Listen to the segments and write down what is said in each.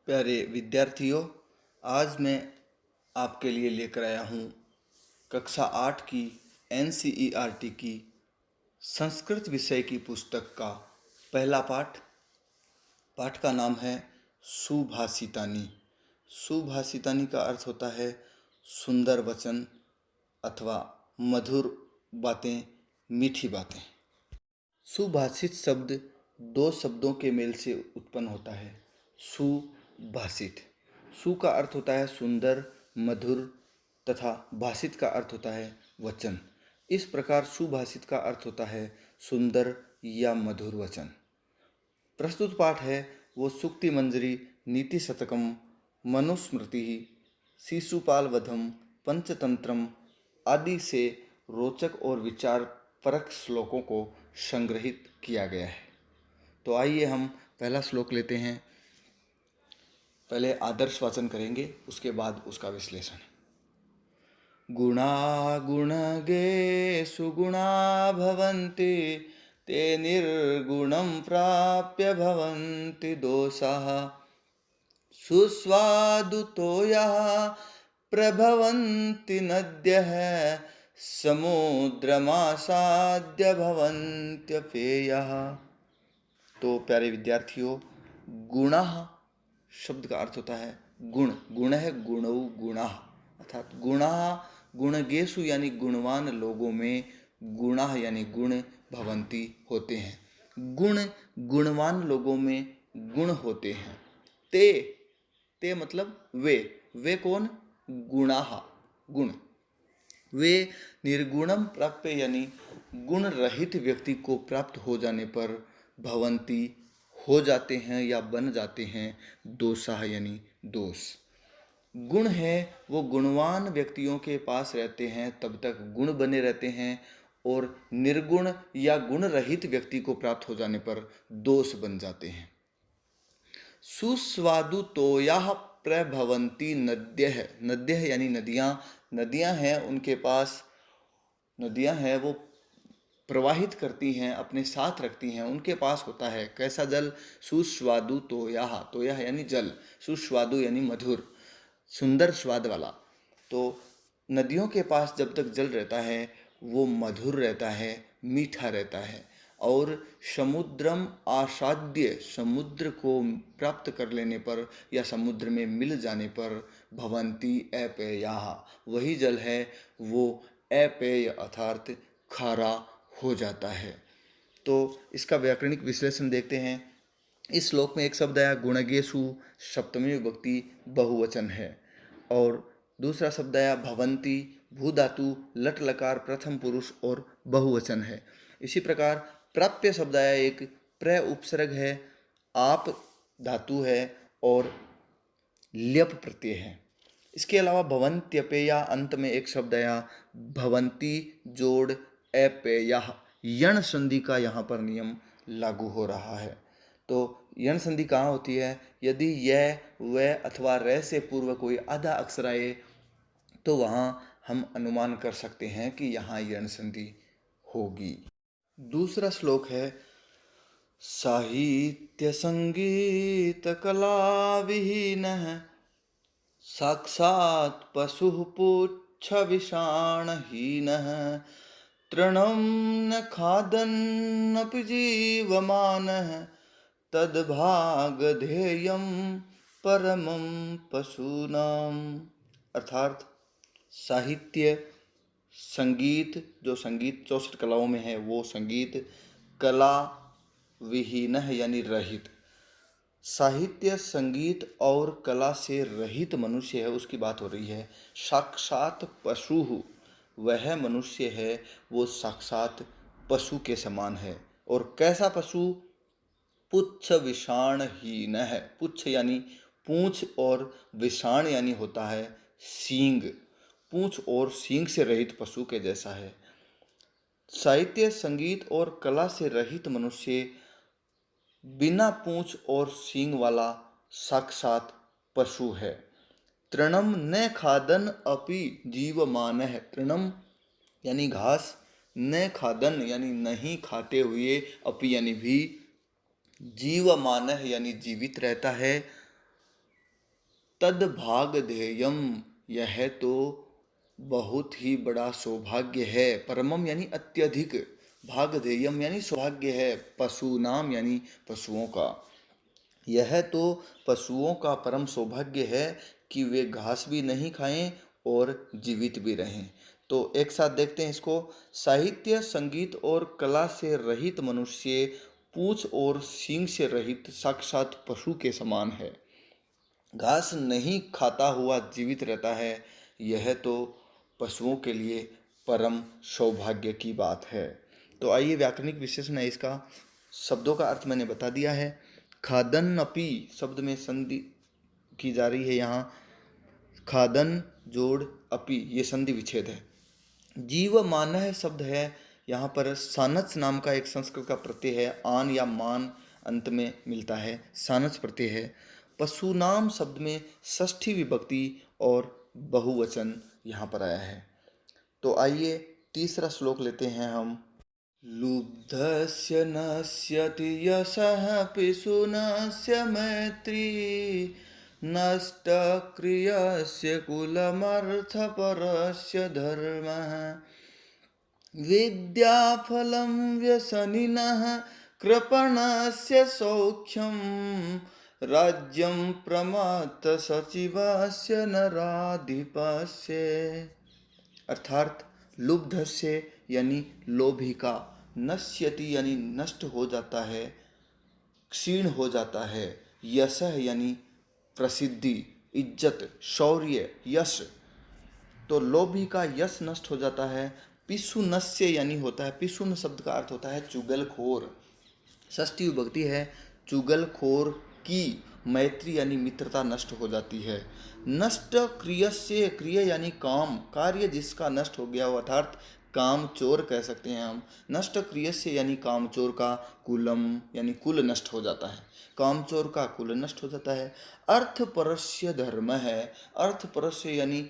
प्यारे विद्यार्थियों, आज मैं आपके लिए लेकर आया हूँ कक्षा 8 की एनसीईआरटी की संस्कृत विषय की पुस्तक का पहला पाठ। पाठ का नाम है सुभाषितानी। सुभाषितानी का अर्थ होता है सुंदर वचन अथवा मधुर बातें, मीठी बातें। सुभाषित शब्द दो शब्दों के मेल से उत्पन्न होता है। सुभाषित, सु का अर्थ होता है सुंदर, मधुर तथा भाषित का अर्थ होता है वचन। इस प्रकार सुभाषित का अर्थ होता है सुंदर या मधुर वचन। प्रस्तुत पाठ है वो सूक्ति मंजरी, नीति शतकम, मनुस्मृति, शिशुपाल वधम, पंचतंत्रम आदि से रोचक और विचार परक श्लोकों को संग्रहित किया गया है। तो आइए हम पहला श्लोक लेते हैं। पहले आदर्श वाचन करेंगे, उसके बाद उसका विश्लेषण। गुणा गुणगे सुगुणा भवन्ति, ते निर्गुणं प्राप्य भवन्ति दोषाः। सुस्वादुतो यः प्रभवन्ति नद्यः, समुद्रमासाद्य भवन्त्यपेयः। तो प्यारे विद्यार्थियों, गुणः शब्द का अर्थ होता है गुण। गुण है गुणौ गुणः, अर्थात गुणा गुणगेषु यानी गुणवान लोगों में, गुणः यानी गुण भवन्ति होते हैं। गुण गुणवान लोगों में गुण होते हैं। ते मतलब वे कौन? गुणाः, गुण। वे निर्गुणम प्राप्य यानी गुण रहित व्यक्ति को प्राप्त हो जाने पर भवंती हो जाते हैं या बन जाते हैं दोषाः यानी दोष। गुण है वो गुणवान व्यक्तियों के पास रहते हैं तब तक गुण बने रहते हैं, और निर्गुण या गुण रहित व्यक्ति को प्राप्त हो जाने पर दोष बन जाते हैं। सुस्वादु तोयाः प्रभवन्ति नद्यः, नद्यः यानी नदियाँ। नदियाँ हैं उनके पास, नदियाँ हैं वो प्रवाहित करती हैं, अपने साथ रखती हैं, उनके पास होता है कैसा जल? सुस्वादु तोयाः, तोयाः यानी जल, सुस्वादु यानी मधुर, सुंदर स्वाद वाला। तो नदियों के पास जब तक जल रहता है वो मधुर रहता है, मीठा रहता है। और समुद्रम आसाद्य, समुद्र को प्राप्त कर लेने पर या समुद्र में मिल जाने पर भवंती अपेयाः, वही जल है वो अपेय अर्थात खारा हो जाता है। तो इसका व्याकरणिक विश्लेषण देखते हैं। इस श्लोक में एक शब्द आया गुणगेषु, सप्तमी विभक्ति बहुवचन है। और दूसरा शब्द आया भवंती, भू धातु लट लकार प्रथम पुरुष और बहुवचन है। इसी प्रकार प्राप्य शब्द आया, एक प्र उपसर्ग है, आप धातु है और ल्यप प्रत्यय है। इसके अलावा भवन्त्यपेया अंत में एक शब्द आया भवंती जोड़ अपेयः, यण संधि का यहाँ पर नियम लागू हो रहा है। तो यण संधि कहाँ होती है? यदि यह व अथवा रे से पूर्व कोई आधा अक्षर आए तो वहाँ हम अनुमान कर सकते हैं कि यहाँ यण संधि होगी। दूसरा श्लोक है साहित्य संगीत कला विहीनः, साक्षात् पशुः पुच्छ विषाणहीनः, तृणं न खादन्नपि जीवमानः, तद्भागधेयं परमं पशूनाम्। अर्थात साहित्य संगीत, जो संगीत 64 कलाओं में है वो संगीत, कला विहीन यानी रहित। साहित्य संगीत और कला से रहित मनुष्य है उसकी बात हो रही है। साक्षात पशु, वह मनुष्य है वो साक्षात पशु के समान है। और कैसा पशु? पुच्छ विषाणहीन है। पुच्छ यानी पूंछ और विषाण यानी होता है सींग, पूंछ और सींग से रहित पशु के जैसा है। साहित्य संगीत और कला से रहित मनुष्य बिना पूंछ और सींग वाला साक्षात पशु है। तृणम न खादन अपि जीवमानः, तृणम यानी घास, न खादन यानी नहीं खाते हुए, अपि यानी भी, जीवमानः यानी जीवित रहता है। तद भाग ध्येयम, यह तो बहुत ही बड़ा सौभाग्य है। परमम यानी अत्यधिक, भाग ध्येयम यानी सौभाग्य है, पशु नाम यानी पशुओं का। यह तो पशुओं का परम सौभाग्य है कि वे घास भी नहीं खाएं और जीवित भी रहें। तो एक साथ देखते हैं इसको। साहित्य, संगीत और कला से रहित मनुष्य पूंछ और सींग से रहित साक्षात पशु के समान है। घास नहीं खाता हुआ जीवित रहता है, यह तो पशुओं के लिए परम सौभाग्य की बात है। तो आइए व्याकरणिक विशेषण है इसका। शब्दों का अर्थ मैंने बता दिया है। खादन अपि शब्द में संधि की जा रही है यहाँ। खादन जोड़ अपि, ये संधि विच्छेद है। जीव मानह शब्द है, यहाँ पर सानच नाम का एक संस्कृत का प्रत्यय है, आन या मान अंत में मिलता है, सानच प्रत्यय है। पशु नाम शब्द में षष्ठी विभक्ति और बहुवचन यहाँ पर आया है। तो आइए तीसरा श्लोक लेते हैं हम। लुब्धस्य नश्यति यशः पिशुनस्य मैत्री, नष्टक्रियस्य कुलमर्थपरस्य धर्मः, विद्याफलं व्यसनिनः कृपणस्य सौख्यं, राज्यं प्रमत्तसचिवस्य नराधिपस्य। अर्थात लुब्धस्य यानी लोभी का, नश्यति यानी नष्ट हो जाता है, क्षीण हो जाता है, यशः यानी प्रसिद्धि, इज्जत, शौर्य, यश। तो लोभी का यश नष्ट हो जाता है। पिशुनस्य यानी होता है, पिशुन शब्द का अर्थ होता है चुगलखोर, षष्ठी विभक्ति है, चुगलखोर की मैत्री यानी मित्रता नष्ट हो जाती है। नष्ट क्रियस्य, क्रिय यानी काम, कार्य जिसका नष्ट हो गया हो, अर्थात काम चोर कह सकते हैं हम। नष्ट क्रियस्य यानी काम चोर का, कुलम यानी कुल नष्ट हो जाता है, काम चोर का कुल नष्ट हो जाता है। अर्थपरस्य धर्म है, अर्थपरस्य यानी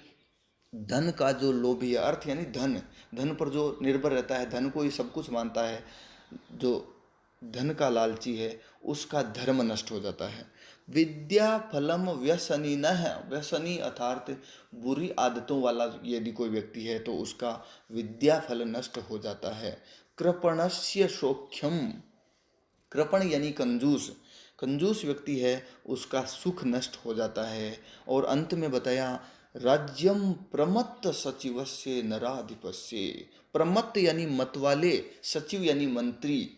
धन का जो लोभी है, अर्थ यानी धन, धन पर जो निर्भर रहता है, धन को ही सब कुछ मानता है, जो धन का लालची है, उसका धर्म नष्ट हो जाता है। विद्या फलम व्यसनी न है, व्यसनी अर्थात बुरी आदतों वाला यदि कोई व्यक्ति है तो उसका विद्या फल नष्ट हो जाता है। कृपणस्य सौख्यम, कृपण यानी कंजूस, कंजूस व्यक्ति है उसका सुख नष्ट हो जाता है। और अंत में बताया राज्यम प्रमत्त सचिवस्य नराधिपस्य, प्रमत्त यानी मतवाले, सचिव यानी मंत्री,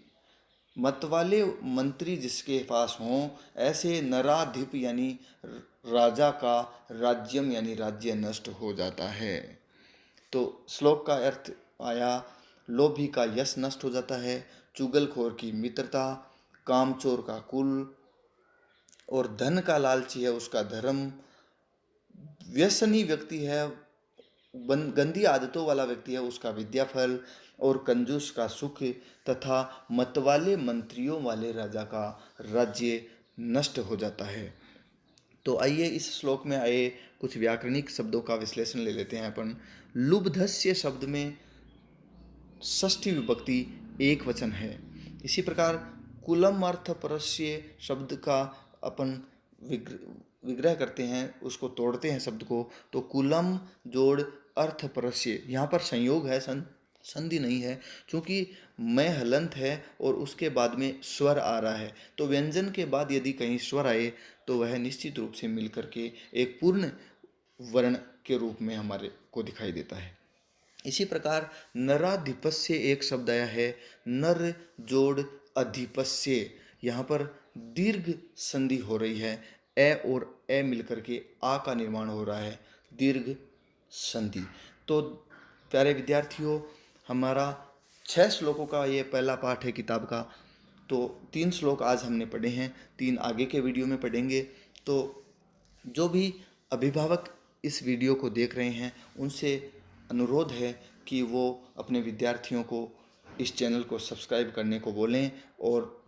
मतवाले मंत्री जिसके पास हों, ऐसे नराधिप यानी राजा का राज्यम यानी राज्य नष्ट हो जाता है। तो श्लोक का अर्थ आया, लोभी का यश नष्ट हो जाता है, चुगलखोर की मित्रता, कामचोर का कुल, और धन का लालची है उसका धर्म, व्यसनी व्यक्ति है, गंदी आदतों वाला व्यक्ति है उसका विद्याफल, और कंजूस का सुख, तथा मतवाले मंत्रियों वाले राजा का राज्य नष्ट हो जाता है। तो आइए इस श्लोक में आए कुछ व्याकरणिक शब्दों का विश्लेषण ले लेते हैं अपन। लुब्धस्य शब्द में षष्ठी विभक्ति एक वचन है। इसी प्रकार कुलम अर्थ परस्य शब्द का अपन विग्रह करते हैं, उसको तोड़ते हैं शब्द को, तो कुलम जोड़ अर्थ परस्य, यहाँ पर संयोग है, संधि नहीं है, क्योंकि मैं हलंत है और उसके बाद में स्वर आ रहा है। तो व्यंजन के बाद यदि कहीं स्वर आए तो वह निश्चित रूप से मिल करके एक पूर्ण वर्ण के रूप में हमारे को दिखाई देता है। इसी प्रकार नराधिपस्य एक शब्द आया है, नर जोड़ अधिपस्य, यहाँ पर दीर्घ संधि हो रही है, ए और ए मिलकर के आ का निर्माण हो रहा है, दीर्घ संधि। तो प्यारे विद्यार्थियों, हमारा 6 श्लोकों का ये पहला पाठ है किताब का। तो 3 श्लोक आज हमने पढ़े हैं, 3 आगे के वीडियो में पढ़ेंगे। तो जो भी अभिभावक इस वीडियो को देख रहे हैं उनसे अनुरोध है कि वो अपने विद्यार्थियों को इस चैनल को सब्सक्राइब करने को बोलें, और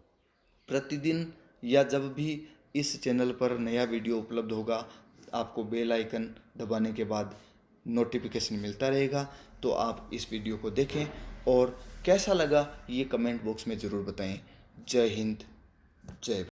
प्रतिदिन या जब भी इस चैनल पर नया वीडियो उपलब्ध होगा आपको बेल आइकन दबाने के बाद नोटिफिकेशन मिलता रहेगा। तो आप इस वीडियो को देखें और कैसा लगा ये कमेंट बॉक्स में ज़रूर बताएं। जय हिंद, जय भारत।